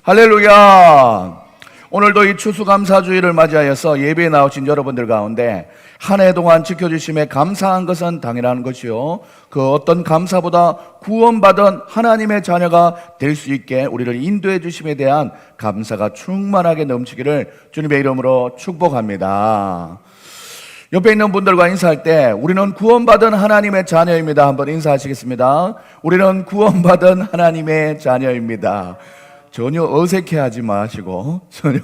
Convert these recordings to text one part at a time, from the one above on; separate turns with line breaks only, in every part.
할렐루야. 오늘도 이 추수감사주의를 맞이하여서 예배에 나오신 여러분들 가운데 한 해 동안 지켜주심에 감사한 것은 당연한 것이요, 그 어떤 감사보다 구원받은 하나님의 자녀가 될 수 있게 우리를 인도해 주심에 대한 감사가 충만하게 넘치기를 주님의 이름으로 축복합니다. 옆에 있는 분들과 인사할 때 우리는 구원받은 하나님의 자녀입니다. 한번 인사하시겠습니다. 우리는 구원받은 하나님의 자녀입니다. 전혀 어색해하지 마시고 전혀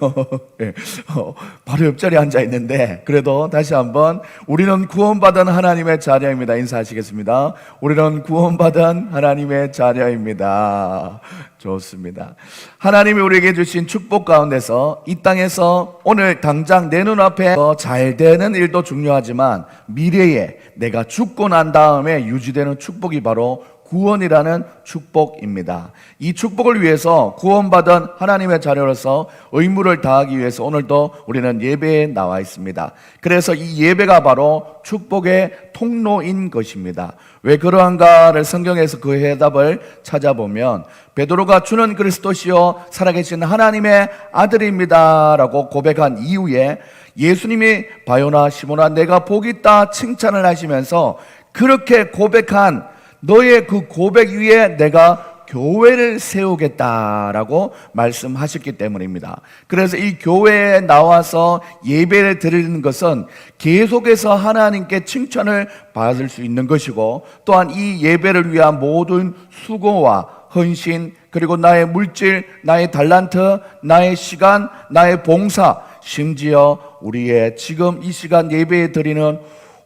바로 옆자리에 앉아 있는데 그래도 다시 한번 우리는 구원받은 하나님의 자녀입니다. 인사하시겠습니다. 우리는 구원받은 하나님의 자녀입니다. 좋습니다. 하나님이 우리에게 주신 축복 가운데서 이 땅에서 오늘 당장 내 눈앞에 잘 되는 일도 중요하지만 미래에 내가 죽고 난 다음에 유지되는 축복이 바로 구원이라는 축복입니다. 이 축복을 위해서 구원받은 하나님의 자녀로서 의무를 다하기 위해서 오늘도 우리는 예배에 나와 있습니다. 그래서 이 예배가 바로 축복의 통로인 것입니다. 왜 그러한가를 성경에서 그 해답을 찾아보면 베드로가 주는 그리스도시요 살아계신 하나님의 아들입니다 라고 고백한 이후에 예수님이 바요나 시몬아 내가 복이 있다 칭찬을 하시면서 그렇게 고백한 너의 그 고백 위에 내가 교회를 세우겠다라고 말씀하셨기 때문입니다. 그래서 이 교회에 나와서 예배를 드리는 것은 계속해서 하나님께 칭찬을 받을 수 있는 것이고, 또한 이 예배를 위한 모든 수고와 헌신, 그리고 나의 물질, 나의 달란트, 나의 시간, 나의 봉사, 심지어 우리의 지금 이 시간 예배에 드리는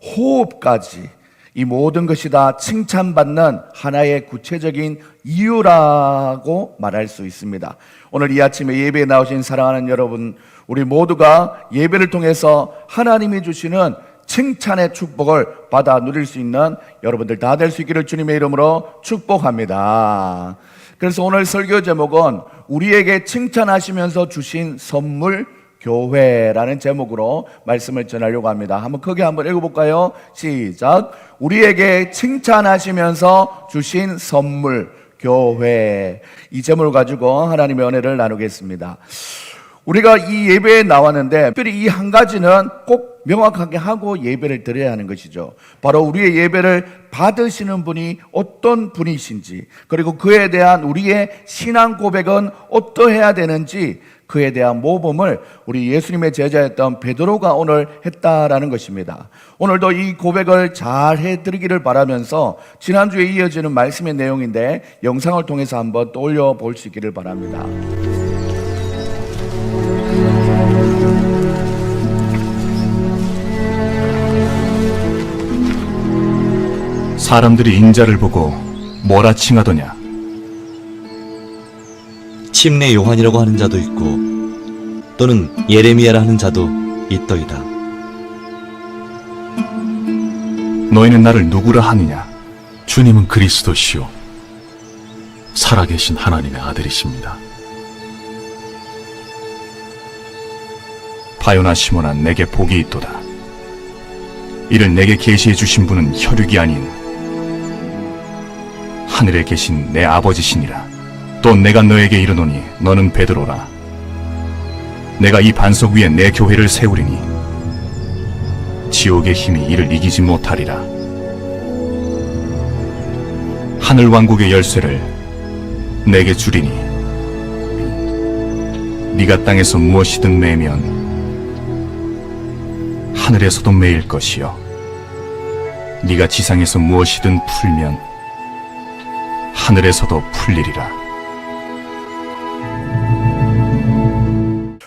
호흡까지, 이 모든 것이 다 칭찬받는 하나의 구체적인 이유라고 말할 수 있습니다. 오늘 이 아침에 예배에 나오신 사랑하는 여러분, 우리 모두가 예배를 통해서 하나님이 주시는 칭찬의 축복을 받아 누릴 수 있는 여러분들 다 될 수 있기를 주님의 이름으로 축복합니다. 그래서 오늘 설교 제목은 우리에게 칭찬하시면서 주신 선물 교회라는 제목으로 말씀을 전하려고 합니다. 한번 크게 한번 읽어볼까요? 시작. 우리에게 칭찬하시면서 주신 선물 교회. 이 제목을 가지고 하나님의 은혜를 나누겠습니다. 우리가 이 예배에 나왔는데 특별히 이 한 가지는 꼭 명확하게 하고 예배를 드려야 하는 것이죠. 바로 우리의 예배를 받으시는 분이 어떤 분이신지, 그리고 그에 대한 우리의 신앙 고백은 어떠해야 되는지, 그에 대한 모범을 우리 예수님의 제자였던 베드로가 오늘 했다라는 것입니다. 오늘도 이 고백을 잘 해드리기를 바라면서 지난주에 이어지는 말씀의 내용인데 영상을 통해서 한번 떠올려 볼 수 있기를 바랍니다.
사람들이 인자를 보고 뭐라 칭하더냐?
침례 요한이라고 하는 자도 있고 또는 예레미야라 하는 자도 있더이다.
너희는 나를 누구라 하느냐? 주님은 그리스도시요 살아계신 하나님의 아들이십니다. 바요나 시몬아 내게 복이 있도다. 이를 내게 계시해 주신 분은 혈육이 아닌 하늘에 계신 내 아버지시니라. 또 내가 너에게 이르노니 너는 베드로라. 내가 이 반석 위에 내 교회를 세우리니 지옥의 힘이 이를 이기지 못하리라. 하늘 왕국의 열쇠를 내게 주리니 네가 땅에서 무엇이든 매면 하늘에서도 매일 것이요 네가 지상에서 무엇이든 풀면 하늘에서도 풀리리라.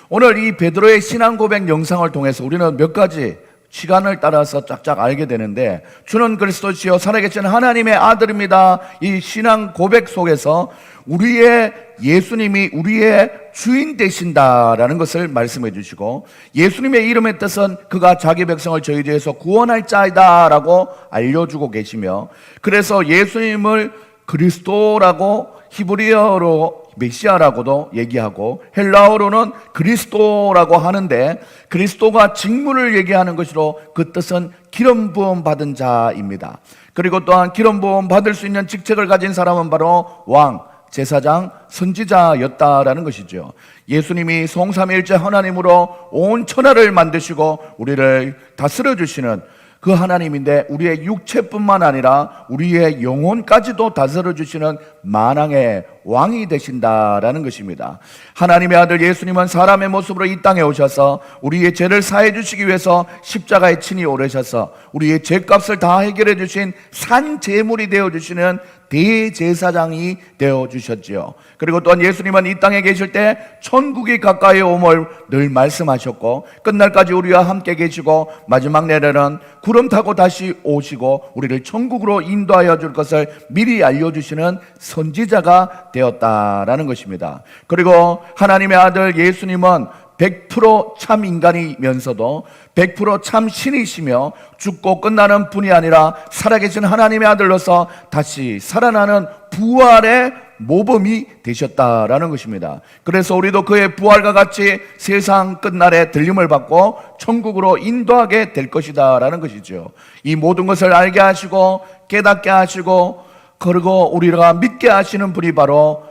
오늘 이 베드로의 신앙 고백 영상을 통해서 우리는 몇 가지 시간을 따라서 쫙쫙 알게 되는데, 주는 그리스도시요 살아계신 하나님의 아들입니다. 이 신앙 고백 속에서 우리의 예수님이 우리의 주인 되신다라는 것을 말씀해 주시고, 예수님의 이름의 뜻은 그가 자기 백성을 저희 죄에서 구원할 자이다 라고 알려주고 계시며, 그래서 예수님을 그리스도라고 히브리어로 메시아라고도 얘기하고 헬라어로는 그리스도라고 하는데, 그리스도가 직무를 얘기하는 것으로 그 뜻은 기름 부음 받은 자입니다. 그리고 또한 기름 부음 받을 수 있는 직책을 가진 사람은 바로 왕, 제사장, 선지자였다라는 것이죠. 예수님이 성삼위일체 하나님으로 온 천하를 만드시고 우리를 다스려 주시는 그 하나님인데 우리의 육체뿐만 아니라 우리의 영혼까지도 다스려 주시는 만왕의 왕이 되신다라는 것입니다. 하나님의 아들 예수님은 사람의 모습으로 이 땅에 오셔서 우리의 죄를 사해 주시기 위해서 십자가에 친히 오르셔서 우리의 죄값을 다 해결해 주신 산제물이 되어 주시는 대제사장이 되어 주셨지요. 그리고 또한 예수님은 이 땅에 계실 때 천국이 가까이 옴을 늘 말씀하셨고 끝날까지 우리와 함께 계시고 마지막 날에는 구름 타고 다시 오시고 우리를 천국으로 인도하여 줄 것을 미리 알려주시는 선지자가 되었다라는 것입니다. 그리고 하나님의 아들 예수님은 100% 참 인간이면서도 100% 참 신이시며 죽고 끝나는 분이 아니라 살아계신 하나님의 아들로서 다시 살아나는 부활의 모범이 되셨다라는 것입니다. 그래서 우리도 그의 부활과 같이 세상 끝날에 들림을 받고 천국으로 인도하게 될 것이다라는 것이죠. 이 모든 것을 알게 하시고 깨닫게 하시고 그리고 우리가 믿게 하시는 분이 바로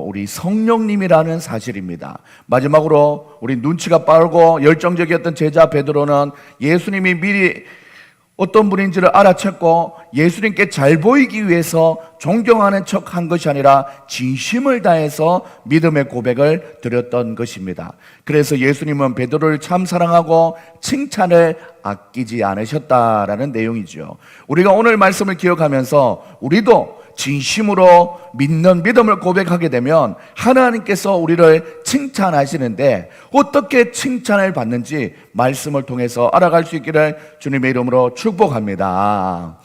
우리 성령님이라는 사실입니다. 마지막으로 우리 눈치가 빠르고 열정적이었던 제자 베드로는 예수님이 미리 어떤 분인지를 알아챘고 예수님께 잘 보이기 위해서 존경하는 척 한 것이 아니라 진심을 다해서 믿음의 고백을 드렸던 것입니다. 그래서 예수님은 베드로를 참 사랑하고 칭찬을 아끼지 않으셨다라는 내용이죠. 우리가 오늘 말씀을 기억하면서 우리도 진심으로 믿는 믿음을 고백하게 되면 하나님께서 우리를 칭찬하시는데 어떻게 칭찬을 받는지 말씀을 통해서 알아갈 수 있기를 주님의 이름으로 축복합니다.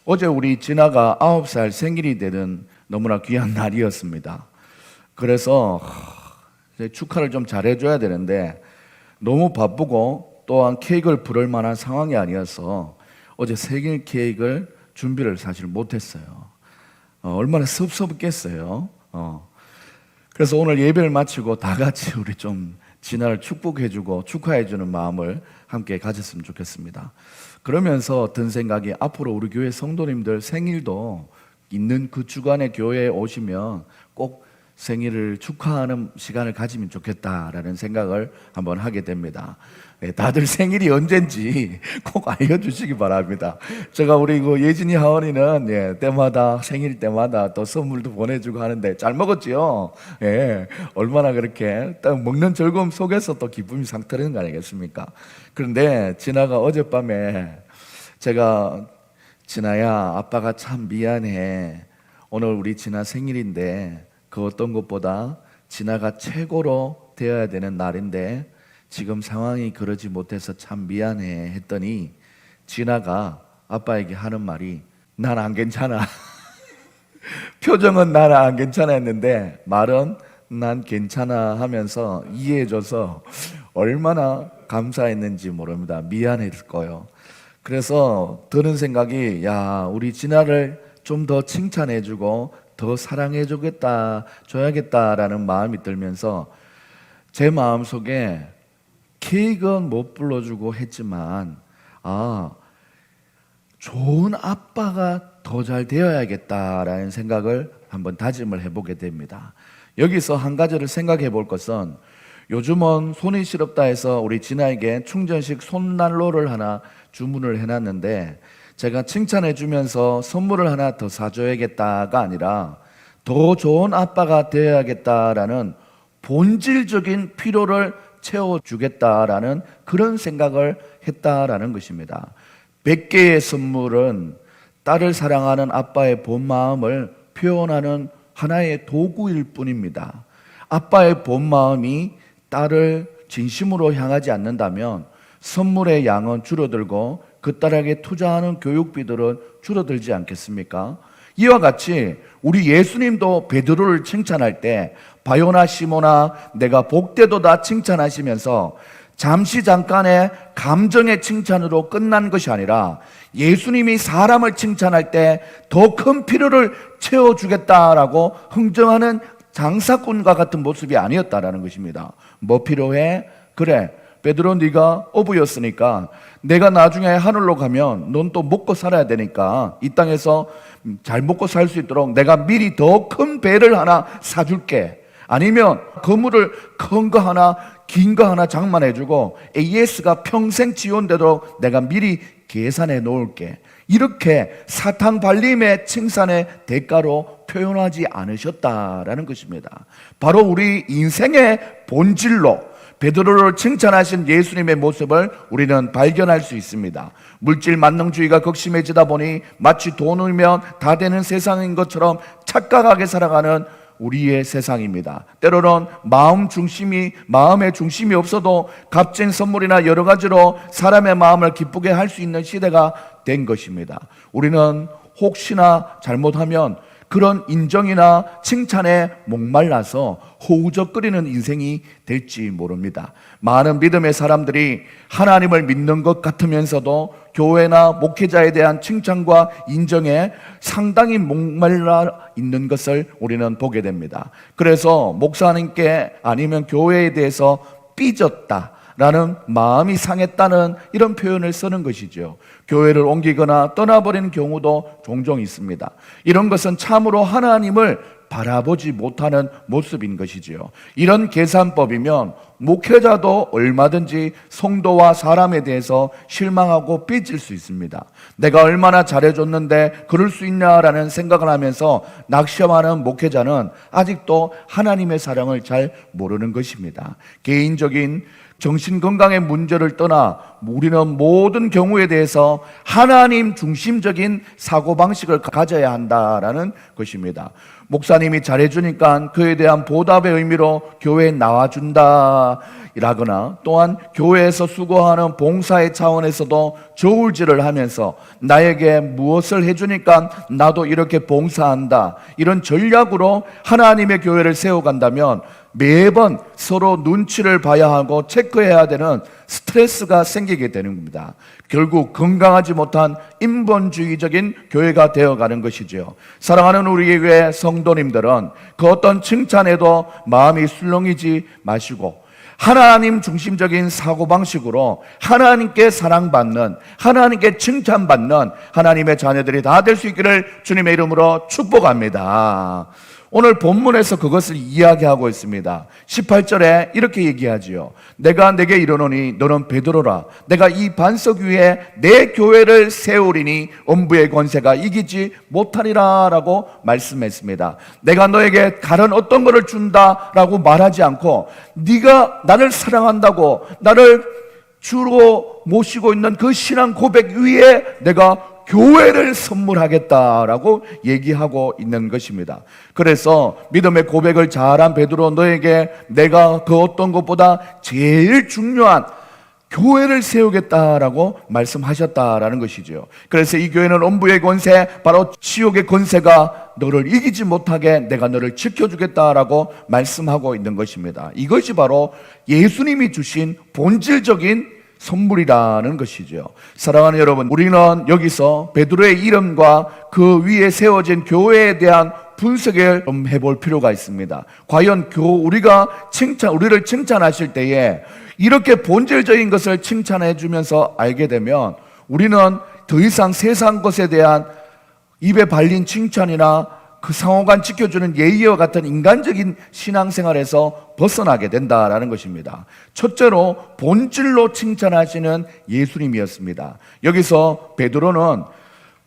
어제 우리 진아가 9살 생일이 되는 너무나 귀한 날이었습니다. 그래서 축하를 좀 잘해줘야 되는데 너무 바쁘고 또한 케이크를 부를 만한 상황이 아니어서 어제 생일 케이크를 준비를 사실 못했어요. 얼마나 섭섭했겠어요. 그래서 오늘 예배를 마치고 다 같이 우리 좀 진아를 축복해주고 축하해주는 마음을 함께 가졌으면 좋겠습니다. 그러면서 든 생각이 앞으로 우리 교회 성도님들 생일도 있는 그 주간에 교회에 오시면 꼭 생일을 축하하는 시간을 가지면 좋겠다라는 생각을 한번 하게 됩니다. 네, 다들 생일이 언젠지 꼭 알려주시기 바랍니다. 제가 우리 그 예진이 하원이는 때마다 생일 때마다 또 선물도 보내주고 하는데 잘 먹었지요? 예, 얼마나 그렇게 딱 먹는 즐거움 속에서 또 기쁨이 상트는 거 아니겠습니까? 그런데 진아가 어젯밤에 제가 진아야 아빠가 참 미안해. 오늘 우리 진아 생일인데 그 어떤 것보다 진아가 최고로 되어야 되는 날인데 지금 상황이 그러지 못해서 참 미안해 했더니 진아가 아빠에게 하는 말이 난 안 괜찮아. 표정은 난 안 괜찮아 했는데 말은 난 괜찮아 하면서 이해해줘서 얼마나 감사했는지 모릅니다. 미안했을 거예요. 그래서 드는 생각이 우리 진아를 좀 더 칭찬해주고 더 사랑해줘야겠다라는 마음이 들면서 제 마음속에 케이크는 못 불러주고 했지만 좋은 아빠가 더 잘 되어야겠다라는 생각을 한번 다짐을 해보게 됩니다. 여기서 한 가지를 생각해 볼 것은 요즘은 손이 시렵다 해서 우리 진아에게 충전식 손난로를 하나 주문을 해놨는데 제가 칭찬해 주면서 선물을 하나 더 사줘야겠다가 아니라 더 좋은 아빠가 되어야겠다라는 본질적인 필요를 채워주겠다라는 그런 생각을 했다라는 것입니다. 100개의 선물은 딸을 사랑하는 아빠의 본 마음을 표현하는 하나의 도구일 뿐입니다. 아빠의 본 마음이 딸을 진심으로 향하지 않는다면 선물의 양은 줄어들고 그 딸에게 투자하는 교육비들은 줄어들지 않겠습니까? 이와 같이 우리 예수님도 베드로를 칭찬할 때 바요나 시모나 내가 복되도다 칭찬하시면서 잠깐의 감정의 칭찬으로 끝난 것이 아니라 예수님이 사람을 칭찬할 때 더 큰 필요를 채워주겠다라고 흥정하는 장사꾼과 같은 모습이 아니었다라는 것입니다. 뭐 필요해? 그래, 베드로 네가 어부였으니까 내가 나중에 하늘로 가면 넌 또 먹고 살아야 되니까 이 땅에서 잘 먹고 살 수 있도록 내가 미리 더 큰 배를 하나 사줄게. 아니면 그물을 큰 거 하나 긴 거 하나 장만해주고 AS가 평생 지원되도록 내가 미리 계산해 놓을게. 이렇게 사탕 발림의 칭찬의 대가로 표현하지 않으셨다라는 것입니다. 바로 우리 인생의 본질로 베드로를 칭찬하신 예수님의 모습을 우리는 발견할 수 있습니다. 물질 만능주의가 극심해지다 보니 마치 돈이면 다 되는 세상인 것처럼 착각하게 살아가는 우리의 세상입니다. 때로는 마음의 중심이 없어도 값진 선물이나 여러 가지로 사람의 마음을 기쁘게 할 수 있는 시대가 된 것입니다. 우리는 혹시나 잘못하면 그런 인정이나 칭찬에 목말라서 허우적거리는 인생이 될지 모릅니다. 많은 믿음의 사람들이 하나님을 믿는 것 같으면서도 교회나 목회자에 대한 칭찬과 인정에 상당히 목말라 있는 것을 우리는 보게 됩니다. 그래서 목사님께 아니면 교회에 대해서 삐졌다 라는 마음이 상했다는 이런 표현을 쓰는 것이죠. 교회를 옮기거나 떠나버리는 경우도 종종 있습니다. 이런 것은 참으로 하나님을 바라보지 못하는 모습인 것이지요. 이런 계산법이면 목회자도 얼마든지 성도와 사람에 대해서 실망하고 삐질 수 있습니다. 내가 얼마나 잘해줬는데 그럴 수 있냐라는 생각을 하면서 낙심하는 목회자는 아직도 하나님의 사랑을 잘 모르는 것입니다. 개인적인 정신건강의 문제를 떠나 우리는 모든 경우에 대해서 하나님 중심적인 사고방식을 가져야 한다라는 것입니다. 목사님이 잘해주니까 그에 대한 보답의 의미로 교회에 나와준다 라거나 또한 교회에서 수고하는 봉사의 차원에서도 저울질을 하면서 나에게 무엇을 해주니까 나도 이렇게 봉사한다, 이런 전략으로 하나님의 교회를 세워간다면 매번 서로 눈치를 봐야 하고 체크해야 되는 스트레스가 생기게 되는 겁니다. 결국 건강하지 못한 인본주의적인 교회가 되어가는 것이죠. 사랑하는 우리의 교회 성도님들은 그 어떤 칭찬에도 마음이 술렁이지 마시고 하나님 중심적인 사고방식으로 하나님께 사랑받는, 하나님께 칭찬받는 하나님의 자녀들이 다 될 수 있기를 주님의 이름으로 축복합니다. 오늘 본문에서 그것을 이야기하고 있습니다. 18절에 이렇게 얘기하지요. 내가 내게 이르노니 너는 베드로라. 내가 이 반석 위에 내 교회를 세우리니 음부의 권세가 이기지 못하리라 라고 말씀했습니다. 내가 너에게 다른 어떤 것을 준다라고 말하지 않고 네가 나를 사랑한다고 나를 주로 모시고 있는 그 신앙 고백 위에 내가 교회를 선물하겠다라고 얘기하고 있는 것입니다. 그래서 믿음의 고백을 잘한 베드로, 너에게 내가 그 어떤 것보다 제일 중요한 교회를 세우겠다라고 말씀하셨다라는 것이죠. 그래서 이 교회는 음부의 권세, 바로 지옥의 권세가 너를 이기지 못하게 내가 너를 지켜주겠다라고 말씀하고 있는 것입니다. 이것이 바로 예수님이 주신 본질적인 선물이라는 것이죠. 사랑하는 여러분, 우리는 여기서 베드로의 이름과 그 위에 세워진 교회에 대한 분석을 좀 해볼 필요가 있습니다. 과연 우리를 칭찬하실 때에 이렇게 본질적인 것을 칭찬해 주면서 알게 되면 우리는 더 이상 세상 것에 대한 입에 발린 칭찬이나 그 상호간 지켜주는 예의와 같은 인간적인 신앙생활에서 벗어나게 된다라는 것입니다. 첫째로 본질로 칭찬하시는 예수님이었습니다. 여기서 베드로는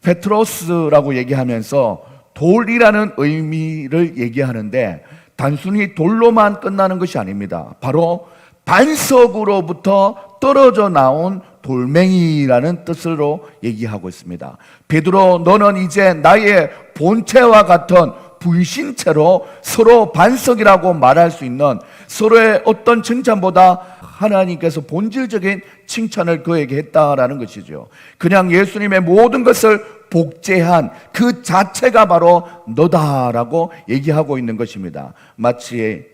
페트로스라고 얘기하면서 돌이라는 의미를 얘기하는데 단순히 돌로만 끝나는 것이 아닙니다. 바로 반석으로부터 떨어져 나온 돌멩이라는 뜻으로 얘기하고 있습니다. 베드로, 너는 이제 나의 본체와 같은 불신체로 서로 반석이라고 말할 수 있는, 서로의 어떤 칭찬보다 하나님께서 본질적인 칭찬을 그에게 했다라는 것이죠. 그냥 예수님의 모든 것을 복제한 그 자체가 바로 너다라고 얘기하고 있는 것입니다. 마치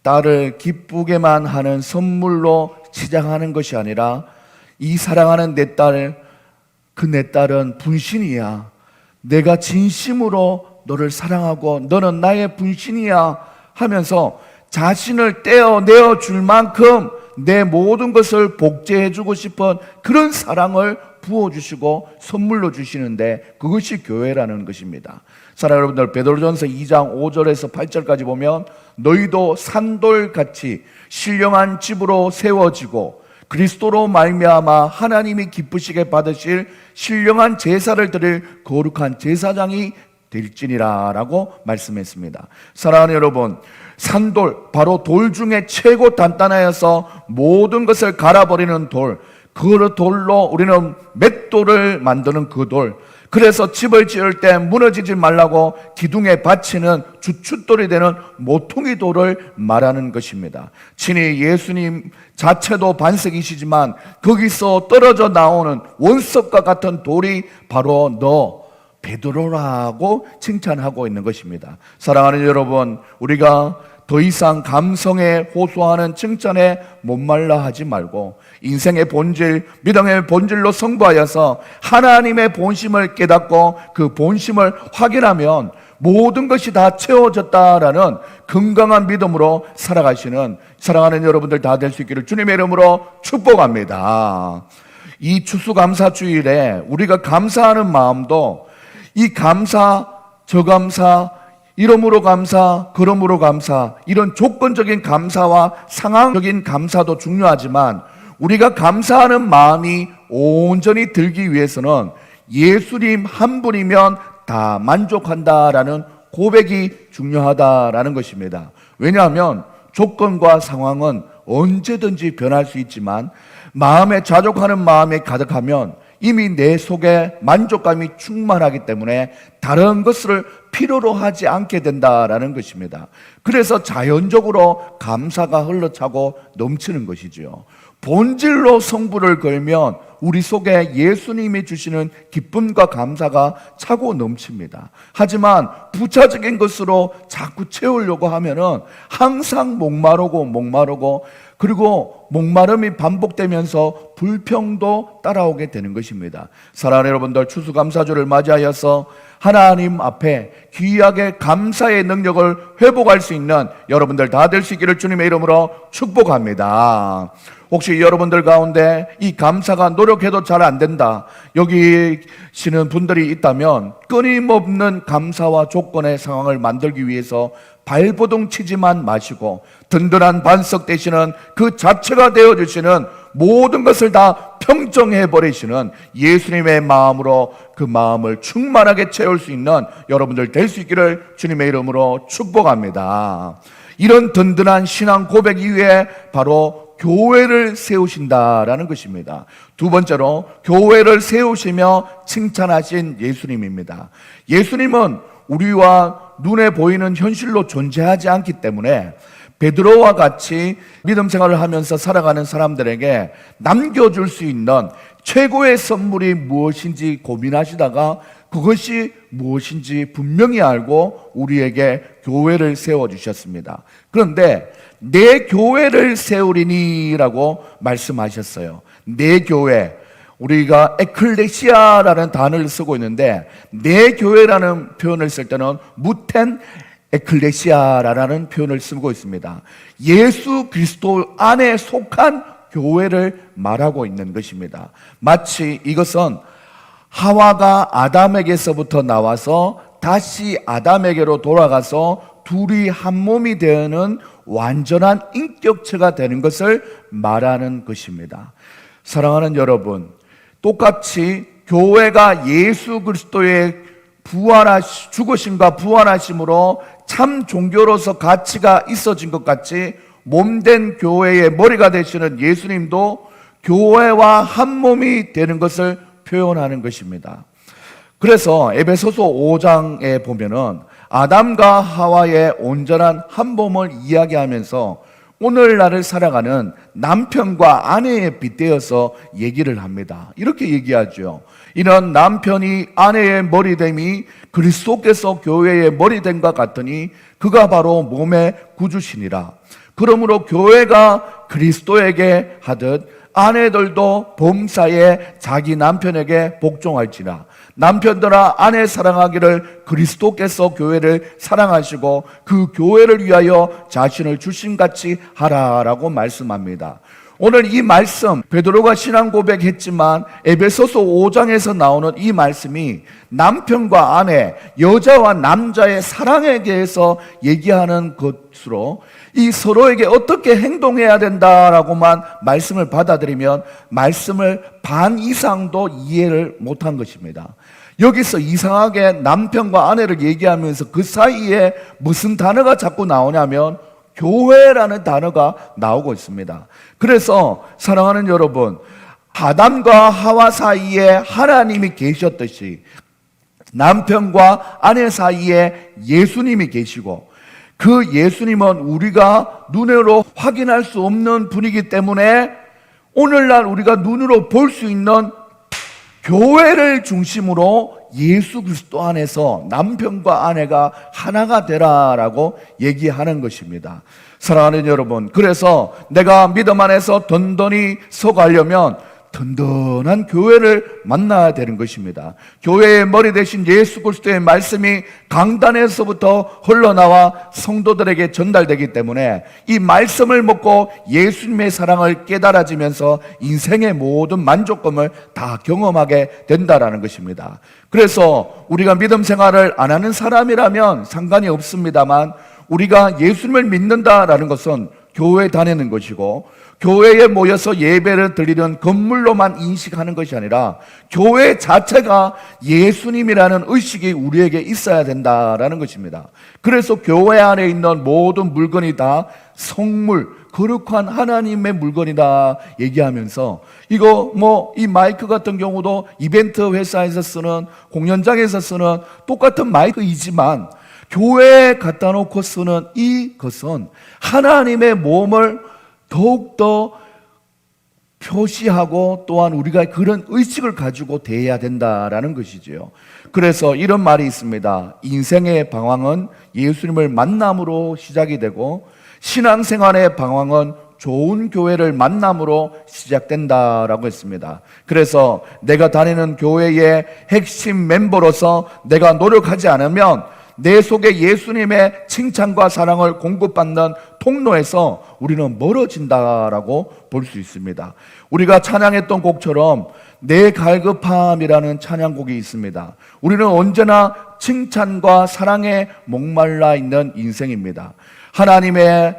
딸을 기쁘게만 하는 선물로 치장하는 것이 아니라 이 사랑하는 내 딸은 분신이야. 내가 진심으로 너를 사랑하고 너는 나의 분신이야 하면서 자신을 떼어내어 줄 만큼 내 모든 것을 복제해주고 싶은 그런 사랑을 부어주시고 선물로 주시는데 그것이 교회라는 것입니다. 사랑하는 여러분들, 베드로전서 2장 5절에서 8절까지 보면 너희도 산돌같이 신령한 집으로 세워지고 그리스도로 말미암아 하나님이 기쁘시게 받으실 신령한 제사를 드릴 거룩한 제사장이 될지니라 라고 말씀했습니다. 사랑하는 여러분, 산돌, 바로 돌 중에 최고 단단하여서 모든 것을 갈아버리는 돌, 그 돌로 우리는 맷돌을 만드는 그 돌, 그래서 집을 지을 때 무너지지 말라고 기둥에 받치는 주춧돌이 되는 모퉁이 돌을 말하는 것입니다. 친히 예수님 자체도 반석이시지만 거기서 떨어져 나오는 원석과 같은 돌이 바로 너 베드로라고 칭찬하고 있는 것입니다. 사랑하는 여러분, 우리가 더 이상 감성에 호소하는 칭찬에 목말라 하지 말고 인생의 본질, 믿음의 본질로 승부하여서 하나님의 본심을 깨닫고 그 본심을 확인하면 모든 것이 다 채워졌다라는 건강한 믿음으로 살아가시는 사랑하는 여러분들 다 될 수 있기를 주님의 이름으로 축복합니다. 이 추수감사주일에 우리가 감사하는 마음도 이 감사, 저 감사, 이러므로 감사, 그러므로 감사, 이런 조건적인 감사와 상황적인 감사도 중요하지만 우리가 감사하는 마음이 온전히 들기 위해서는 예수님 한 분이면 다 만족한다라는 고백이 중요하다라는 것입니다. 왜냐하면 조건과 상황은 언제든지 변할 수 있지만 마음에 자족하는 마음이 가득하면 이미 내 속에 만족감이 충만하기 때문에 다른 것을 필요로 하지 않게 된다라는 것입니다. 그래서 자연적으로 감사가 흘러차고 넘치는 것이지요. 본질로 성부를 걸면 우리 속에 예수님이 주시는 기쁨과 감사가 차고 넘칩니다. 하지만 부차적인 것으로 자꾸 채우려고 하면은 항상 목마르고 그리고 목마름이 반복되면서 불평도 따라오게 되는 것입니다. 사랑하는 여러분들, 추수감사주를 맞이하여서 하나님 앞에 귀하게 감사의 능력을 회복할 수 있는 여러분들 다 될 수 있기를 주님의 이름으로 축복합니다. 혹시 여러분들 가운데 이 감사가 노력해도 잘 안 된다, 여기 계시는 분들이 있다면 끊임없는 감사와 조건의 상황을 만들기 위해서 발버둥 치지만 마시고 든든한 반석 되시는 그 자체가 되어주시는 모든 것을 다 평정해 버리시는 예수님의 마음으로 그 마음을 충만하게 채울 수 있는 여러분들 될 수 있기를 주님의 이름으로 축복합니다. 이런 든든한 신앙 고백 이후에 바로 교회를 세우신다라는 것입니다. 두 번째로 교회를 세우시며 칭찬하신 예수님입니다. 예수님은 우리와 눈에 보이는 현실로 존재하지 않기 때문에 베드로와 같이 믿음 생활을 하면서 살아가는 사람들에게 남겨줄 수 있는 최고의 선물이 무엇인지 고민하시다가 그것이 무엇인지 분명히 알고 우리에게 교회를 세워주셨습니다. 그런데 내 교회를 세우리니라고 말씀하셨어요. 내 교회, 우리가 에클레시아라는 단어를 쓰고 있는데 내 교회라는 표현을 쓸 때는 무텐 에클레시아라는 표현을 쓰고 있습니다. 예수 그리스도 안에 속한 교회를 말하고 있는 것입니다. 마치 이것은 하와가 아담에게서부터 나와서 다시 아담에게로 돌아가서 둘이 한 몸이 되는 완전한 인격체가 되는 것을 말하는 것입니다. 사랑하는 여러분, 똑같이 교회가 예수 그리스도의 죽으심과 부활하심으로 참 종교로서 가치가 있어진 것 같이 몸된 교회의 머리가 되시는 예수님도 교회와 한 몸이 되는 것을 표현하는 것입니다. 그래서 에베소서 5장에 보면은 아담과 하와의 온전한 한 몸을 이야기하면서 오늘날을 살아가는 남편과 아내에 빗대어서 얘기를 합니다. 이렇게 얘기하죠. 이런 남편이 아내의 머리됨이 그리스도께서 교회의 머리됨과 같으니 그가 바로 몸의 구주시니라. 그러므로 교회가 그리스도에게 하듯 아내들도 범사에 자기 남편에게 복종할지라. 남편들아 아내 사랑하기를 그리스도께서 교회를 사랑하시고 그 교회를 위하여 자신을 주심같이 하라라고 말씀합니다. 오늘 이 말씀, 베드로가 신앙 고백했지만 에베소서 5장에서 나오는 이 말씀이 남편과 아내, 여자와 남자의 사랑에 대해서 얘기하는 것으로 이 서로에게 어떻게 행동해야 된다라고만 말씀을 받아들이면 말씀을 반 이상도 이해를 못한 것입니다. 여기서 이상하게 남편과 아내를 얘기하면서 그 사이에 무슨 단어가 자꾸 나오냐면 교회라는 단어가 나오고 있습니다. 그래서 사랑하는 여러분, 아담과 하와 사이에 하나님이 계셨듯이 남편과 아내 사이에 예수님이 계시고 그 예수님은 우리가 눈으로 확인할 수 없는 분이기 때문에 오늘날 우리가 눈으로 볼 수 있는 교회를 중심으로 예수 그리스도 안에서 남편과 아내가 하나가 되라라고 얘기하는 것입니다. 사랑하는 여러분, 그래서 내가 믿음 안에서 든든히 서가려면 든든한 교회를 만나야 되는 것입니다. 교회의 머리 대신 예수 그리스도의 말씀이 강단에서부터 흘러나와 성도들에게 전달되기 때문에 이 말씀을 먹고 예수님의 사랑을 깨달아지면서 인생의 모든 만족감을 다 경험하게 된다라는 것입니다. 그래서 우리가 믿음 생활을 안 하는 사람이라면 상관이 없습니다만 우리가 예수님을 믿는다라는 것은 교회 다니는 것이고 교회에 모여서 예배를 드리는 건물로만 인식하는 것이 아니라 교회 자체가 예수님이라는 의식이 우리에게 있어야 된다라는 것입니다. 그래서 교회 안에 있는 모든 물건이 다 성물, 거룩한 하나님의 물건이다 얘기하면서 이거 이 마이크 같은 경우도 이벤트 회사에서 쓰는 공연장에서 쓰는 똑같은 마이크이지만 교회에 갖다 놓고 쓰는 이것은 하나님의 몸을 더욱더 표시하고 또한 우리가 그런 의식을 가지고 대해야 된다라는 것이지요. 그래서 이런 말이 있습니다. 인생의 방황은 예수님을 만남으로 시작이 되고 신앙생활의 방황은 좋은 교회를 만남으로 시작된다라고 했습니다. 그래서 내가 다니는 교회의 핵심 멤버로서 내가 노력하지 않으면 내 속에 예수님의 칭찬과 사랑을 공급받는 통로에서 우리는 멀어진다라고 볼 수 있습니다. 우리가 찬양했던 곡처럼 내 갈급함이라는 찬양곡이 있습니다. 우리는 언제나 칭찬과 사랑에 목말라 있는 인생입니다. 하나님의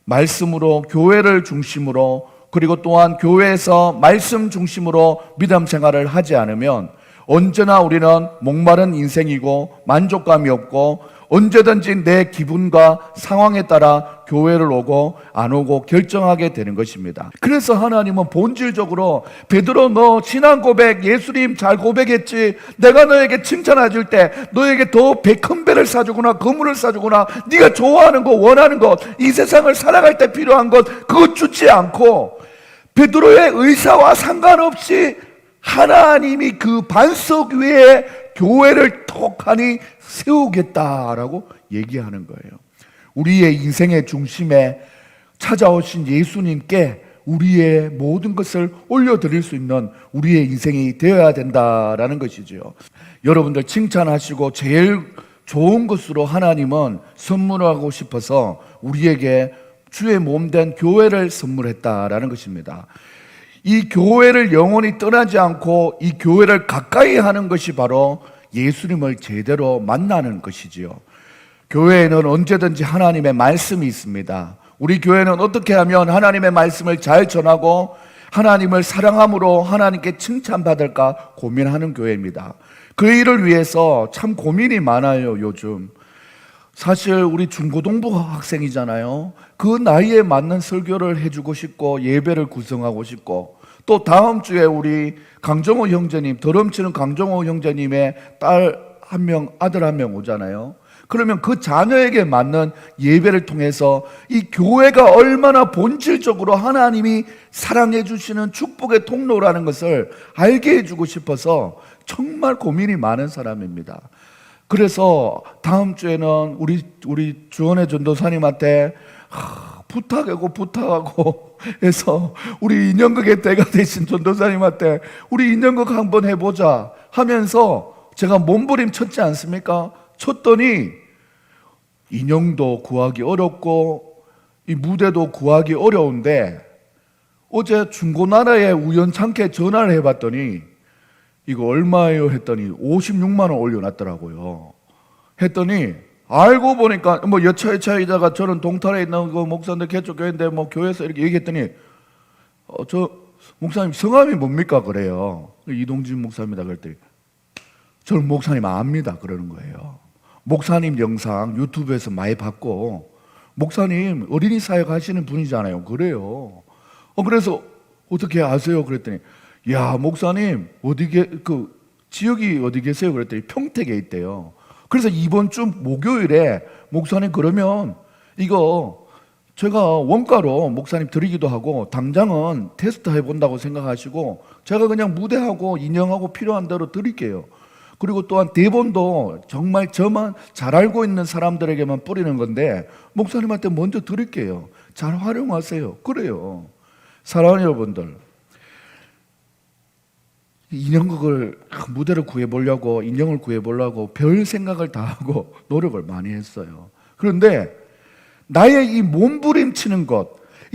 말씀으로 교회를 중심으로 그리고 또한 교회에서 말씀 중심으로 믿음 생활을 하지 않으면 언제나 우리는 목마른 인생이고 만족감이 없고 언제든지 내 기분과 상황에 따라 교회를 오고 안 오고 결정하게 되는 것입니다. 그래서 하나님은 본질적으로 베드로 너 신앙 고백 예수님 잘 고백했지 내가 너에게 칭찬해 줄 때 너에게 더 큰 배를 사주거나 건물을 사주거나 네가 좋아하는 것 원하는 것 이 세상을 살아갈 때 필요한 것 그것 주지 않고 베드로의 의사와 상관없이 하나님이 그 반석 위에 교회를 톡하니 세우겠다라고 얘기하는 거예요. 우리의 인생의 중심에 찾아오신 예수님께 우리의 모든 것을 올려드릴 수 있는 우리의 인생이 되어야 된다라는 것이죠. 여러분들 칭찬하시고 제일 좋은 것으로 하나님은 선물하고 싶어서 우리에게 주의 몸된 교회를 선물했다라는 것입니다. 이 교회를 영원히 떠나지 않고 이 교회를 가까이 하는 것이 바로 예수님을 제대로 만나는 것이지요. 교회에는 언제든지 하나님의 말씀이 있습니다. 우리 교회는 어떻게 하면 하나님의 말씀을 잘 전하고 하나님을 사랑함으로 하나님께 칭찬받을까 고민하는 교회입니다. 그 일을 위해서 참 고민이 많아요. 요즘 사실 우리 중고등부 학생이잖아요. 그 나이에 맞는 설교를 해주고 싶고 예배를 구성하고 싶고 또 다음 주에 우리 강정호 형제님, 더럼치는 강정호 형제님의 딸 한 명, 아들 한 명 오잖아요. 그러면 그 자녀에게 맞는 예배를 통해서 이 교회가 얼마나 본질적으로 하나님이 사랑해 주시는 축복의 통로라는 것을 알게 해주고 싶어서 정말 고민이 많은 사람입니다. 그래서 다음 주에는 우리 주원의 전도사님한테 부탁하고 해서 우리 인형극의 때가 되신 전도사님한테 우리 인형극 한번 해보자 하면서 제가 몸부림쳤지 않습니까? 쳤더니 인형도 구하기 어렵고 이 무대도 구하기 어려운데 어제 중고나라에 우연찮게 전화를 해봤더니 이거 얼마예요 했더니 56만 원 올려놨더라고요. 했더니 알고 보니까 뭐 여차여차이다가 저는 동탄에 있는 그 목사인데 개쪽 교회인데 뭐 교회에서 이렇게 얘기했더니 저 목사님 성함이 뭡니까 그래요. 이동진 목사입니다. 그랬더니 저는 목사님 압니다 그러는 거예요. 목사님 영상 유튜브에서 많이 봤고 목사님 어린이 사역 하시는 분이잖아요. 그래요. 그래서 어떻게 아세요? 그랬더니 야 목사님 그 지역이 어디 계세요? 그랬더니 평택에 있대요. 그래서 이번 주 목요일에 목사님 그러면 이거 제가 원가로 목사님 드리기도 하고 당장은 테스트 해본다고 생각하시고 제가 그냥 무대하고 인형하고 필요한 대로 드릴게요. 그리고 또한 대본도 정말 저만 잘 알고 있는 사람들에게만 뿌리는 건데 목사님한테 먼저 드릴게요. 잘 활용하세요. 그래요. 사랑하는 여러분들, 인형극을 무대를 구해보려고 인형을 구해보려고 별 생각을 다 하고 노력을 많이 했어요. 그런데 나의 이 몸부림치는 것,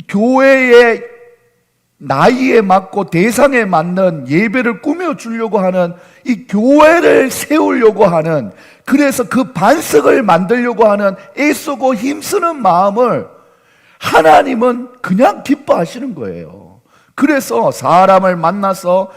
교회의 나이에 맞고 대상에 맞는 예배를 꾸며주려고 하는 이 교회를 세우려고 하는, 그래서 그 반석을 만들려고 하는 애쓰고 힘쓰는 마음을 하나님은 그냥 기뻐하시는 거예요. 그래서 사람을 만나서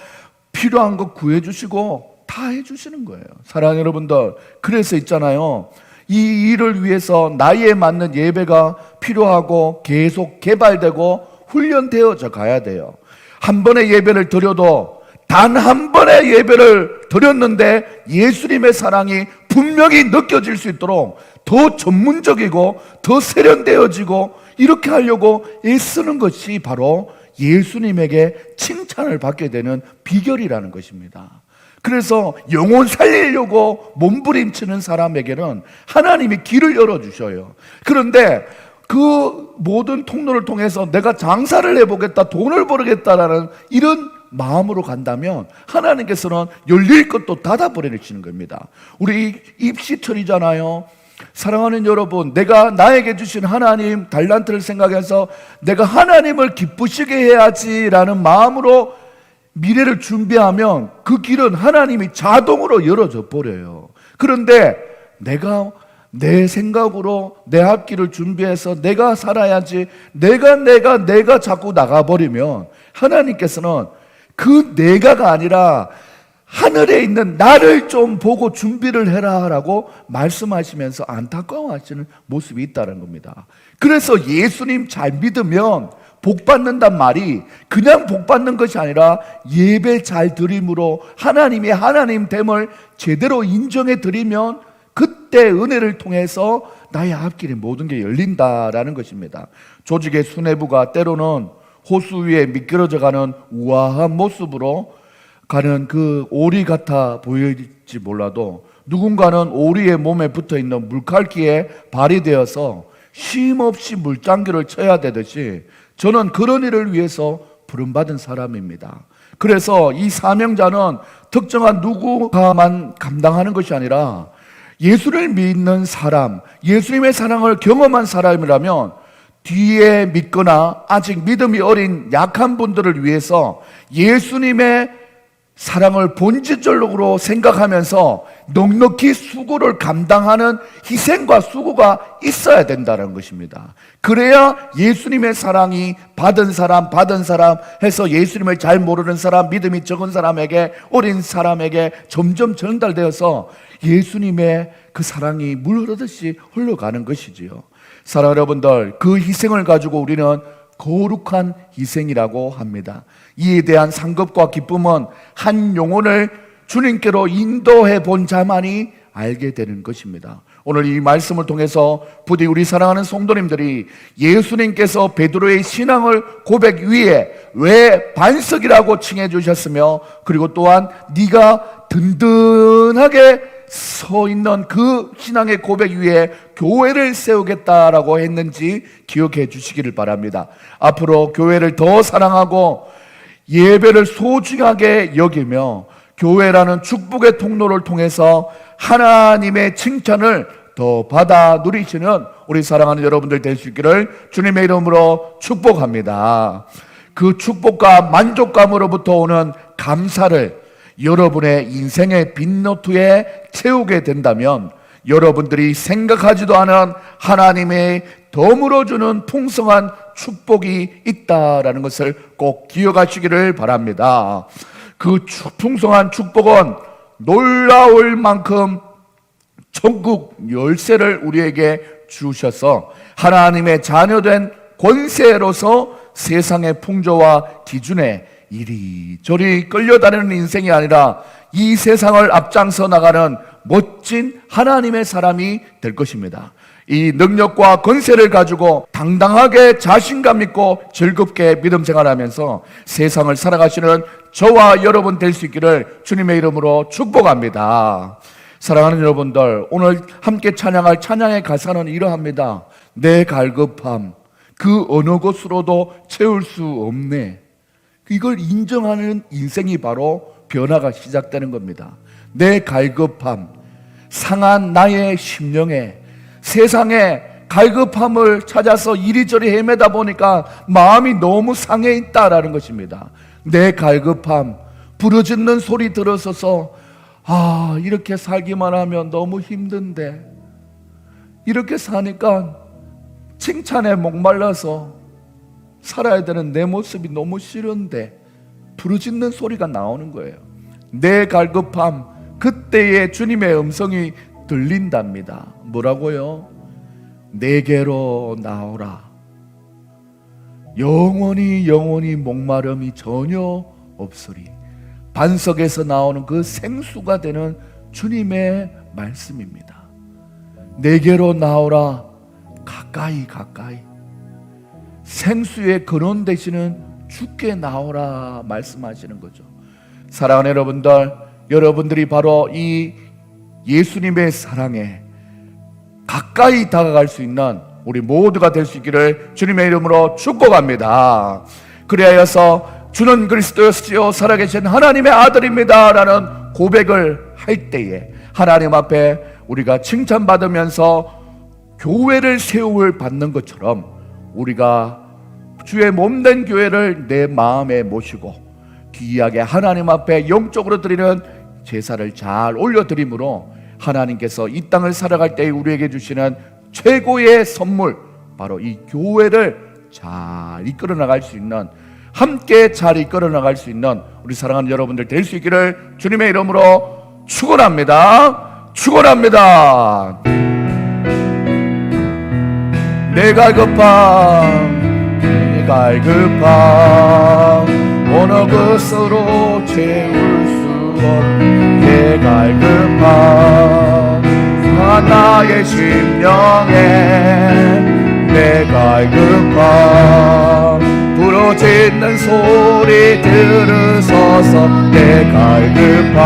필요한 거 구해주시고 다 해주시는 거예요. 사랑하는 여러분들, 그래서 있잖아요, 이 일을 위해서 나이에 맞는 예배가 필요하고 계속 개발되고 훈련되어져 가야 돼요. 한 번의 예배를 드려도 단 한 번의 예배를 드렸는데 예수님의 사랑이 분명히 느껴질 수 있도록 더 전문적이고 더 세련되어지고 이렇게 하려고 애쓰는 것이 바로 예수님에게 칭찬을 받게 되는 비결이라는 것입니다. 그래서 영혼 살리려고 몸부림치는 사람에게는 하나님이 길을 열어주셔요. 그런데 그 모든 통로를 통해서 내가 장사를 해보겠다, 돈을 벌겠다라는 이런 마음으로 간다면 하나님께서는 열릴 것도 닫아버리시는 겁니다. 우리 입시철이잖아요. 사랑하는 여러분, 내가 나에게 주신 하나님 달란트를 생각해서 내가 하나님을 기쁘시게 해야지라는 마음으로 미래를 준비하면 그 길은 하나님이 자동으로 열어져 버려요. 그런데 내가 내 생각으로 내 앞길을 준비해서 내가 살아야지, 내가 자꾸 나가버리면 하나님께서는 그 내가가 아니라 하늘에 있는 나를 좀 보고 준비를 해라 라고 말씀하시면서 안타까워하시는 모습이 있다는 겁니다. 그래서 예수님 잘 믿으면 복 받는단 말이 그냥 복 받는 것이 아니라 예배 잘 드림으로 하나님의 하나님됨을 제대로 인정해 드리면 그때 은혜를 통해서 나의 앞길에 모든 게 열린다라는 것입니다. 조직의 수뇌부가 때로는 호수 위에 미끄러져가는 우아한 모습으로 가는 그 오리 같아 보일지 몰라도 누군가는 오리의 몸에 붙어있는 물갈퀴에 발이 되어서 쉼없이 물장기를 쳐야 되듯이 저는 그런 일을 위해서 부름받은 사람입니다. 그래서 이 사명자는 특정한 누구가만 감당하는 것이 아니라 예수를 믿는 사람, 예수님의 사랑을 경험한 사람이라면 뒤에 믿거나 아직 믿음이 어린 약한 분들을 위해서 예수님의 사랑을 본질적으로 생각하면서 넉넉히 수고를 감당하는 희생과 수고가 있어야 된다는 것입니다. 그래야 예수님의 사랑이 받은 사람 해서 예수님을 잘 모르는 사람, 믿음이 적은 사람에게, 어린 사람에게 점점 전달되어서 예수님의 그 사랑이 물 흐르듯이 흘러가는 것이지요. 사랑하는 여러분들, 그 희생을 가지고 우리는 거룩한 희생이라고 합니다. 이에 대한 상급과 기쁨은 한 영혼을 주님께로 인도해 본 자만이 알게 되는 것입니다. 오늘 이 말씀을 통해서 부디 우리 사랑하는 성도님들이 예수님께서 베드로의 신앙을 고백 위에 왜 반석이라고 칭해 주셨으며, 그리고 또한 네가 든든하게 서 있는 그 신앙의 고백 위에 교회를 세우겠다라고 했는지 기억해 주시기를 바랍니다. 앞으로 교회를 더 사랑하고 예배를 소중하게 여기며 교회라는 축복의 통로를 통해서 하나님의 칭찬을 더 받아 누리시는 우리 사랑하는 여러분들 될 수 있기를 주님의 이름으로 축복합니다. 그 축복과 만족감으로부터 오는 감사를 여러분의 인생의 빈노트에 채우게 된다면 여러분들이 생각하지도 않은 하나님의 덤으로 주는 풍성한 축복이 있다라는 것을 꼭 기억하시기를 바랍니다. 그 풍성한 축복은 놀라울 만큼 천국 열쇠를 우리에게 주셔서 하나님의 자녀된 권세로서 세상의 풍조와 기준에 이리저리 끌려다니는 인생이 아니라 이 세상을 앞장서 나가는 멋진 하나님의 사람이 될 것입니다. 이 능력과 권세를 가지고 당당하게 자신감 있고 즐겁게 믿음 생활하면서 세상을 살아가시는 저와 여러분 될 수 있기를 주님의 이름으로 축복합니다. 사랑하는 여러분들, 오늘 함께 찬양할 찬양의 가사는 이러합니다. 내 갈급함 그 어느 것으로도 채울 수 없네. 이걸 인정하는 인생이 바로 변화가 시작되는 겁니다. 내 갈급함, 상한 나의 심령에 세상에 갈급함을 찾아서 이리저리 헤매다 보니까 마음이 너무 상해 있다라는 것입니다. 내 갈급함, 부르짖는 소리 들어서서 이렇게 살기만 하면 너무 힘든데, 이렇게 사니까 칭찬에 목말라서 살아야 되는 내 모습이 너무 싫은데 부르짖는 소리가 나오는 거예요. 내 갈급함, 그때에 주님의 음성이 들린답니다. 뭐라고요? 내게로 나오라. 영원히 목마름이 전혀 없으리. 반석에서 나오는 그 생수가 되는 주님의 말씀입니다. 내게로 나오라. 가까이 생수의 근원 되시는 주께 나오라 말씀하시는 거죠. 사랑하는 여러분들, 여러분들이 바로 이 예수님의 사랑에 가까이 다가갈 수 있는 우리 모두가 될 수 있기를 주님의 이름으로 축복합니다. 그리하여서 주는 그리스도였으요 살아계신 하나님의 아들입니다 라는 고백을 할 때에 하나님 앞에 우리가 칭찬받으면서 교회를 세움을 받는 것처럼 우리가 주의 몸된 교회를 내 마음에 모시고 귀하게 하나님 앞에 영적으로 드리는 제사를 잘 올려드림으로 하나님께서 이 땅을 살아갈 때 우리에게 주시는 최고의 선물, 바로 이 교회를 잘 이끌어 나갈 수 있는, 함께 잘 이끌어 나갈 수 있는 우리 사랑하는 여러분들 될 수 있기를 주님의 이름으로 축원합니다. 내 갈급함 어느 것으로 채울 수 없는 내 갈급함 나의 심령에 내 갈급함 부르짖는 소리 들으소서. 내 갈급함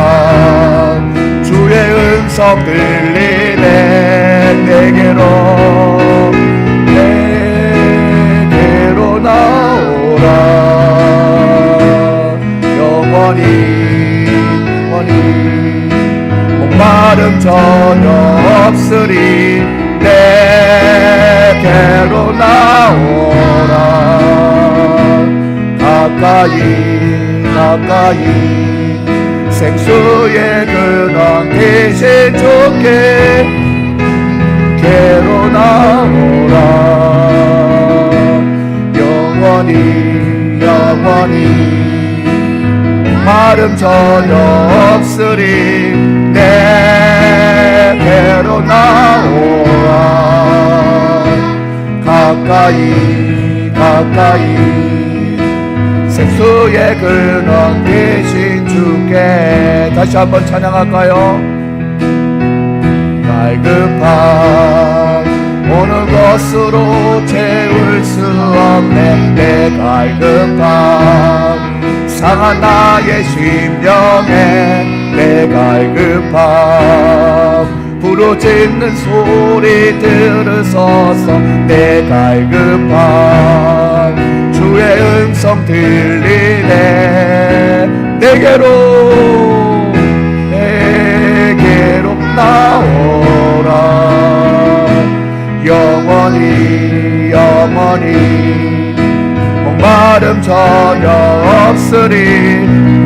주의 음성 들리네. 내게로 나오라. 영원히 목마름 전혀 없으리. 내게로 나오라. 가까이 생수의 근원 되신 주께 게로 나오라. 영원히 마름 전혀 없으리. 내게로 나오라. 가까이 생수의 근원 되신 주께. 다시 한번 찬양할까요? 갈급함 어느 것으로 채울 수 없네. 내 갈급함 상한 나의 심령에 내 갈급함 부르짖는 소리 들으소서. 내 갈급함 주의 음성 들리네. 내게로 나오라. 영원히 목마름 전혀 없으리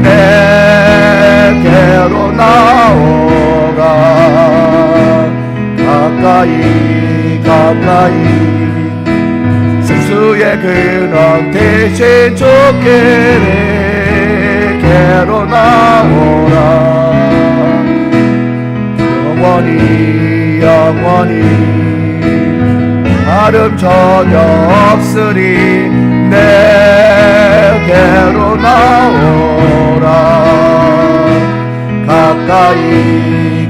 내게로 나오라 가까이 생수의 근원 대신 주께 내게로 나오라 영원히 마름 전혀 없으리 내게로 나오라 가까이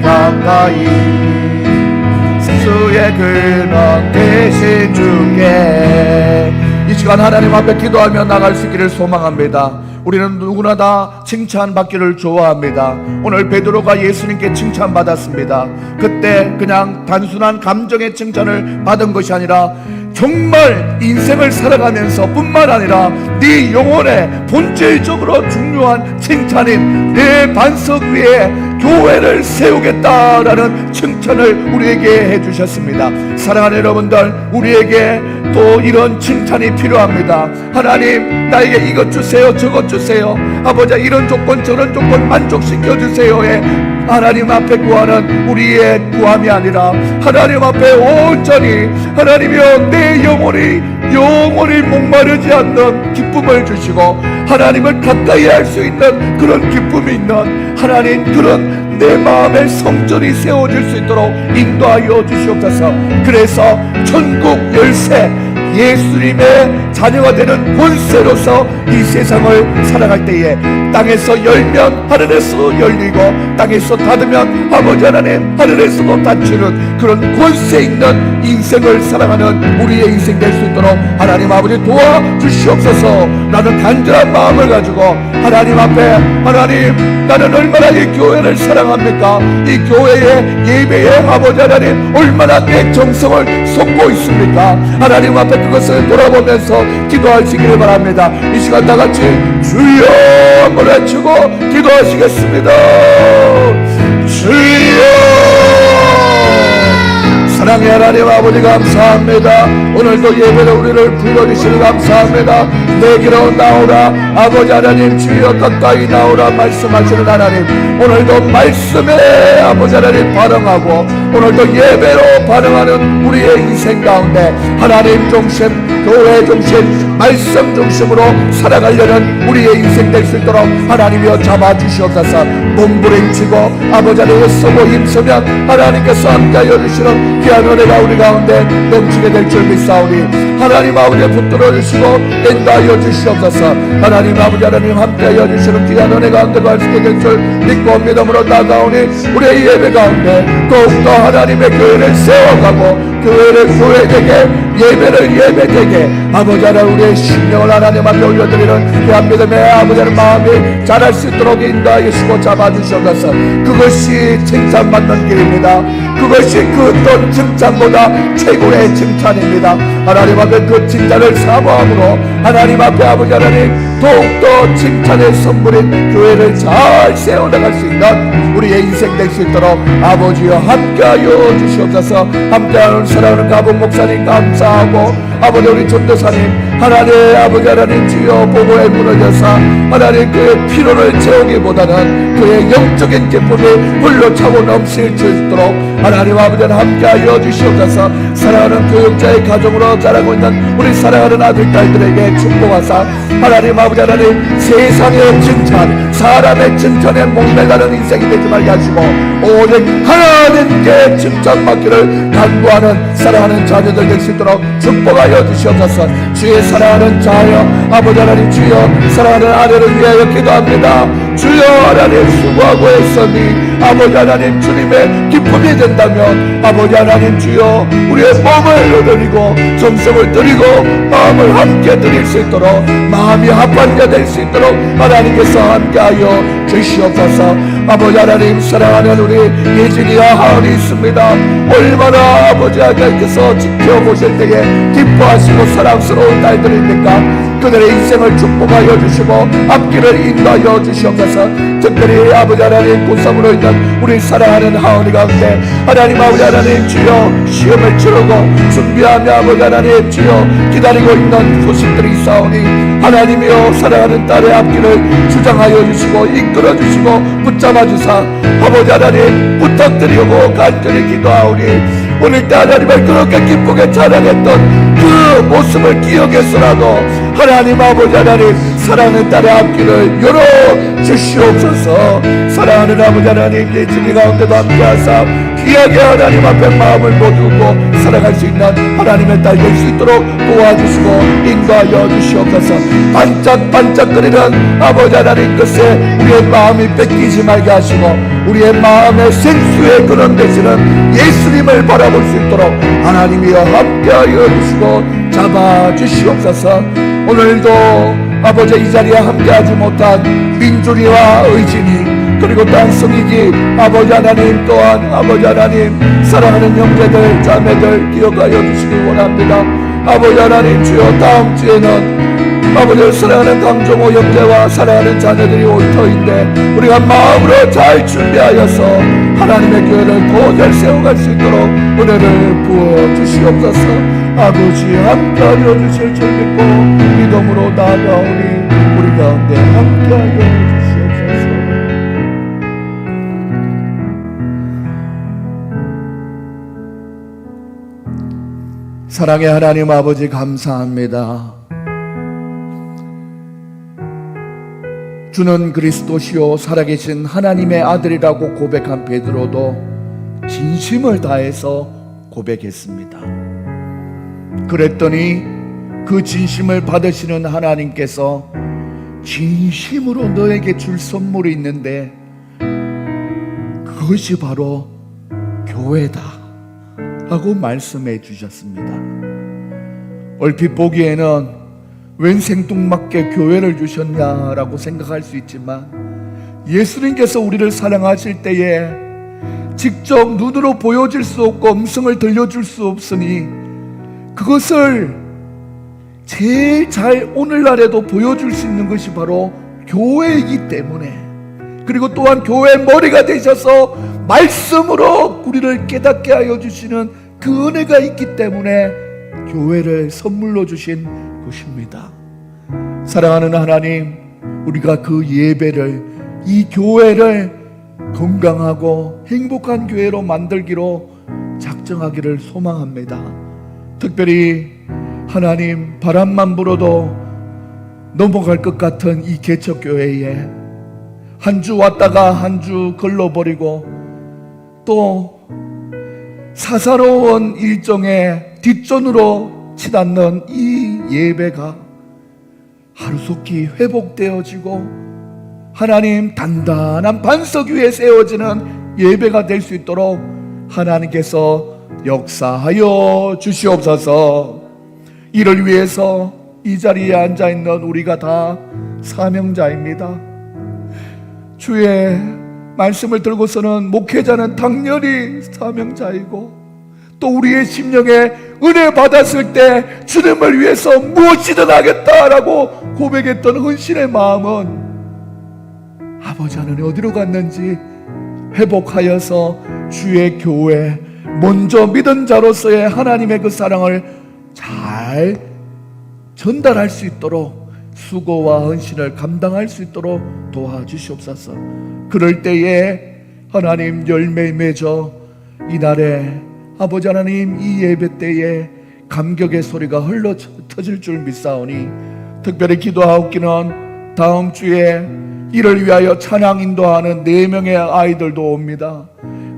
생수의 근원 대신 주께 이 시간 하나님 앞에 기도하며 나갈 수 있기를 소망합니다. 우리는 누구나 다 칭찬받기를 좋아합니다. 오늘 베드로가 예수님께 칭찬받았습니다. 그때 그냥 단순한 감정의 칭찬을 받은 것이 아니라 정말 인생을 살아가면서 뿐만 아니라 네 영혼의 본질적으로 중요한 칭찬인 내 반석 위에 교회를 세우겠다라는 칭찬을 우리에게 해주셨습니다. 사랑하는 여러분들, 우리에게 또 이런 칭찬이 필요합니다. 하나님 나에게 이것 주세요 저것 주세요 아버지 이런 조건 저런 조건 만족시켜 주세요에 하나님 앞에 구하는 우리의 구함이 아니라 하나님 앞에 온전히 하나님이여 내 영혼이 목마르지 않는 기쁨을 주시고 하나님을 가까이 할 수 있는 그런 기쁨이 있는 하나님 그런 내 마음의 성전이 세워질 수 있도록 인도하여 주시옵소서. 그래서 천국 열쇠 예수님의 자녀가 되는 권세로서 이 세상을 살아갈 때에 땅에서 열면 하늘에서 열리고 땅에서 닫으면 아버지 하나님 하늘에서도 닫히는 그런 권세 있는 인생을 살아가는 우리의 인생 될 수 있도록 하나님 아버지 도와주시옵소서. 나는 간절한 마음을 가지고 하나님 앞에 하나님 나는 얼마나 이 교회를 사랑합니까? 이 교회의 예배에 아버지 하나님 얼마나 내 정성을 쏟고 있습니까? 하나님 앞에 그것을 돌아보면서 기도하시기를 바랍니다. 이 시간 다같이 주여 한번 외치고 기도하시겠습니다. 주여 사랑의 하나님 아버지 감사합니다. 오늘도 예배로 우리를 불러주시니 감사합니다. 내게로 나오라 아버지 하나님 주여 가까이 나오라 말씀하시는 하나님 오늘도 말씀에 아버지 하나님 반응하고 오늘도 예배로 반응하는 우리의 인생 가운데 하나님 중심 교회 중심 말씀 중심으로 살아가려는 우리의 인생 될 수 있도록 하나님이여 잡아주시옵소서. 몸부림치고 아버지 하나님 쓰고 힘쓰면 하나님께서 함께하여 주시는 귀한 은혜가 우리 가운데 넘치게 될 줄 믿사오니 하나님 아버지 붙들어 주시고 인도하여 주시옵소서. 하나님 아버지 하나님 함께하여 주시는 귀한 은혜 가운데 갈 수 있게 될 줄 믿고 믿음으로 나가오니 우리의 예배 가운데 더욱더 하나님의 교회를 세워가고 교회를 교회되게 예배를 예배되게 아버지 하나님 우리의 심령을 하나님 앞에 올려드리는 귀한 믿음의 아버지 하나님 마음이 자랄 수 있도록 인도하여 주시고 잡아주시옵소서. 그것이 칭찬받는 길입니다. 그것이 그 어떤 칭찬보다 최고의 칭찬입니다. 하나님 앞에 그 칭찬을 사모함으로 하나님 앞에 아버지 하나님 더욱더 칭찬의 선물인 교회를 잘 세워나갈 수 있는 우리의 인생 될 수 있도록 아버지여 함께하여 주시옵소서. 함께하는 사랑하는 가봉 목사님 감사하고 아버지 우리 전도사님 하나님 아버지 하나님 주여 보고에 무너져서 하나님 그의 피로를 채우기보다는 그의 영적인 기쁨이 불러 차고 넘칠 수 있도록 하나님 아버지 함께하여 주시옵소서. 사랑하는 교육자의 가정으로 자라고 있는 우리 사랑하는 아들 딸들에게 축복하사 하나님 아버지 하나님 세상의 칭찬 사람의 칭찬에 목매가는 인생이 되지 말게 하시고 오직 하나님께 칭찬받기를 간구하는 사랑하는 자녀들 될 수 있도록 축복하여 주시옵소서. 주의 사랑하는 자여 아버지 하나님 주여 사랑하는 아내를 위하여 기도합니다. 주여 하나님 수고하고 했으니 아버지 하나님 주님의 기쁨이 된다면 아버지 하나님 주여 우리의 몸을 드리고 정성을 드리고 마음을 함께 드릴 수 있도록 마음이 합한 자 될 수 있도록 하나님께서 함께하여 주시옵소서. 아버지 하나님 사랑하는 우리 예진이와 하은이 있습니다. 얼마나 아버지 하나님께서 지켜보실 때에 기뻐하시고 사랑스러운 딸들입니까? 그들의 인생을 축복하여 주시고 앞길을 인도하여 주시옵소서. 특별히 아버지 하나님 고삼으로 인한 우리 사랑하는 하은이 가운데 하나님 아버지 하나님 주여 시험을 치르고 준비하며 아버지 하나님 주여 기다리고 있는 소식들이 있사오니 하나님이여 사랑하는 딸의 앞길을 주장하여 주시고 이끌어 주시고 붙잡아 주사 아버지 하나님 부탁드리고 간절히 기도하오니 오늘 때 하나님을 그렇게 기쁘게 찬양했던 그 모습을 기억해서라도 하나님 아버지 하나님 사랑하는 딸의 앞길을 열어 주시옵소서. 사랑하는 아버지 하나님 예진이 가운데도 함께하사 귀하게 하나님 앞에 마음을 모두고 살아갈 수 있는 하나님의 딸 될 수 있도록 도와주시고 인도하여 주시옵소서. 반짝반짝거리는 아버지 하나님 것에 우리의 마음이 뺏기지 말게 하시고 우리의 마음의 생수에 그런 되시는 예수님을 바라볼 수 있도록 하나님이여 함께하여 주시고 잡아주시옵소서. 오늘도 아버지 이 자리에 함께하지 못한 민준이와 의진이 그리고 또한 성이지 아버지 하나님 또한 아버지 하나님 사랑하는 형제들 자매들 기억하여 주시기 원합니다. 아버지 하나님 주여 다음 주에는 아버지를 사랑하는 강종호 형제와 사랑하는 자녀들이 올 터인데 우리가 마음으로 잘 준비하여서 하나님의 교회를 더 잘 세워갈 수 있도록 은혜를 부어주시옵소서. 아버지 함께하여 주실 줄 믿고 믿음으로 나아가오니 우리 가운데 함께하여 주시옵소서. 사랑의 하나님 아버지 감사합니다. 주는 그리스도시요 살아계신 하나님의 아들이라고 고백한 베드로도 진심을 다해서 고백했습니다. 그랬더니 그 진심을 받으시는 하나님께서 진심으로 너에게 줄 선물이 있는데 그것이 바로 교회다 라고 말씀해 주셨습니다. 얼핏 보기에는 웬 생뚱맞게 교회를 주셨냐라고 생각할 수 있지만 예수님께서 우리를 사랑하실 때에 직접 눈으로 보여줄 수 없고 음성을 들려줄 수 없으니 그것을 제일 잘 오늘날에도 보여줄 수 있는 것이 바로 교회이기 때문에 그리고 또한 교회의 머리가 되셔서 말씀으로 우리를 깨닫게 하여 주시는 그 은혜가 있기 때문에 교회를 선물로 주신 것입니다. 사랑하는 하나님, 우리가 그 예배를 이 교회를 건강하고 행복한 교회로 만들기로 작정하기를 소망합니다. 특별히 하나님 바람만 불어도 넘어갈 것 같은 이 개척교회에 한 주 왔다가 한 주 걸러버리고 또 사사로운 일정에 뒷전으로 치닫는 이 예배가 하루속히 회복되어지고 하나님 단단한 반석 위에 세워지는 예배가 될 수 있도록 하나님께서 역사하여 주시옵소서. 이를 위해서 이 자리에 앉아있는 우리가 다 사명자입니다. 주의 말씀을 들고서는 목회자는 당연히 사명자이고 또 우리의 심령에 은혜 받았을 때 주님을 위해서 무엇이든 하겠다라고 고백했던 헌신의 마음은 아버지 하나님 어디로 갔는지 회복하여서 주의 교회 먼저 믿은 자로서의 하나님의 그 사랑을 잘 전달할 수 있도록 수고와 헌신을 감당할 수 있도록 도와주시옵소서. 그럴 때에 하나님 열매 맺어 이날에 아버지 하나님 이 예배 때에 감격의 소리가 흘러 터질 줄 믿사오니 특별히 기도하옵기는 다음 주에 이를 위하여 찬양 인도하는 4명의 아이들도 옵니다.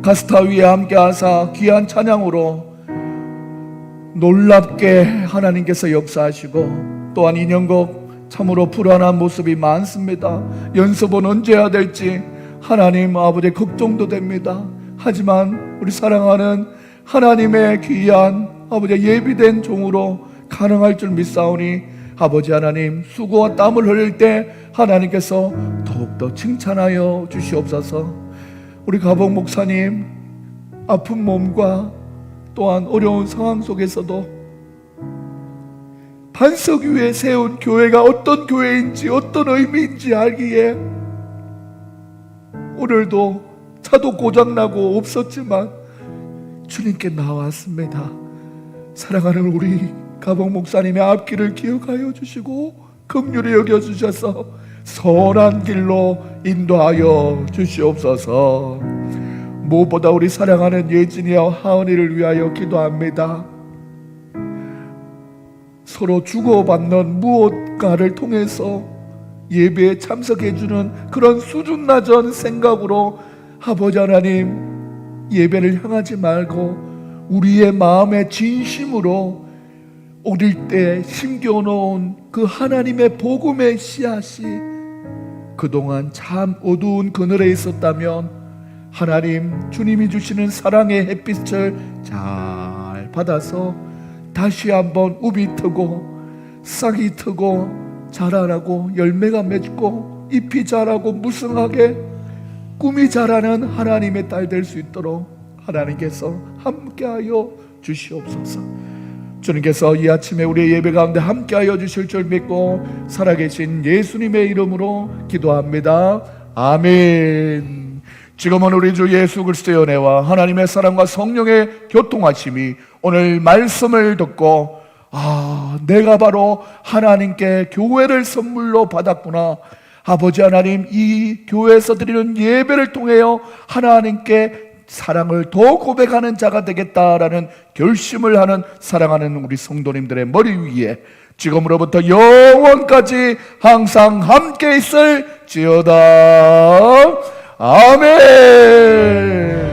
가스타 위에 함께 하사 귀한 찬양으로 놀랍게 하나님께서 역사하시고 또한 인형곡 참으로 불안한 모습이 많습니다. 연습은 언제 해야 될지 하나님 아버지 걱정도 됩니다. 하지만 우리 사랑하는 하나님의 귀한 아버지 예비된 종으로 가능할 줄 믿사오니 아버지 하나님 수고와 땀을 흘릴 때 하나님께서 더욱더 칭찬하여 주시옵소서. 우리 가복 목사님 아픈 몸과 또한 어려운 상황 속에서도 반석 위에 세운 교회가 어떤 교회인지 어떤 의미인지 알기에 오늘도 차도 고장나고 없었지만 주님께 나왔습니다. 사랑하는 우리 가봉 목사님의 앞길을 기억하여 주시고 긍휼히 여겨주셔서 선한 길로 인도하여 주시옵소서. 무엇보다 우리 사랑하는 예진이와 하은이를 위하여 기도합니다. 서로 주고받는 무엇가를 통해서 예배에 참석해주는 그런 수준 낮은 생각으로 아버지 하나님 예배를 향하지 말고 우리의 마음의 진심으로 어릴 때 심겨놓은 그 하나님의 복음의 씨앗이 그동안 참 어두운 그늘에 있었다면 하나님 주님이 주시는 사랑의 햇빛을 잘 받아서 다시 한번 우비 트고 싹이 트고 자라나고 열매가 맺고 잎이 자라고 무성하게 꿈이 자라는 하나님의 딸 될 수 있도록 하나님께서 함께하여 주시옵소서. 주님께서 이 아침에 우리의 예배 가운데 함께하여 주실 줄 믿고 살아계신 예수님의 이름으로 기도합니다. 아멘. 지금은 우리 주 예수 그리스도의 은혜와 하나님의 사랑과 성령의 교통하심이 오늘 말씀을 듣고 내가 바로 하나님께 교회를 선물로 받았구나. 아버지 하나님, 이 교회에서 드리는 예배를 통하여 하나님께 사랑을 더 고백하는 자가 되겠다라는 결심을 하는 사랑하는 우리 성도님들의 머리 위에 지금으로부터 영원까지 항상 함께 있을지어다. 아멘.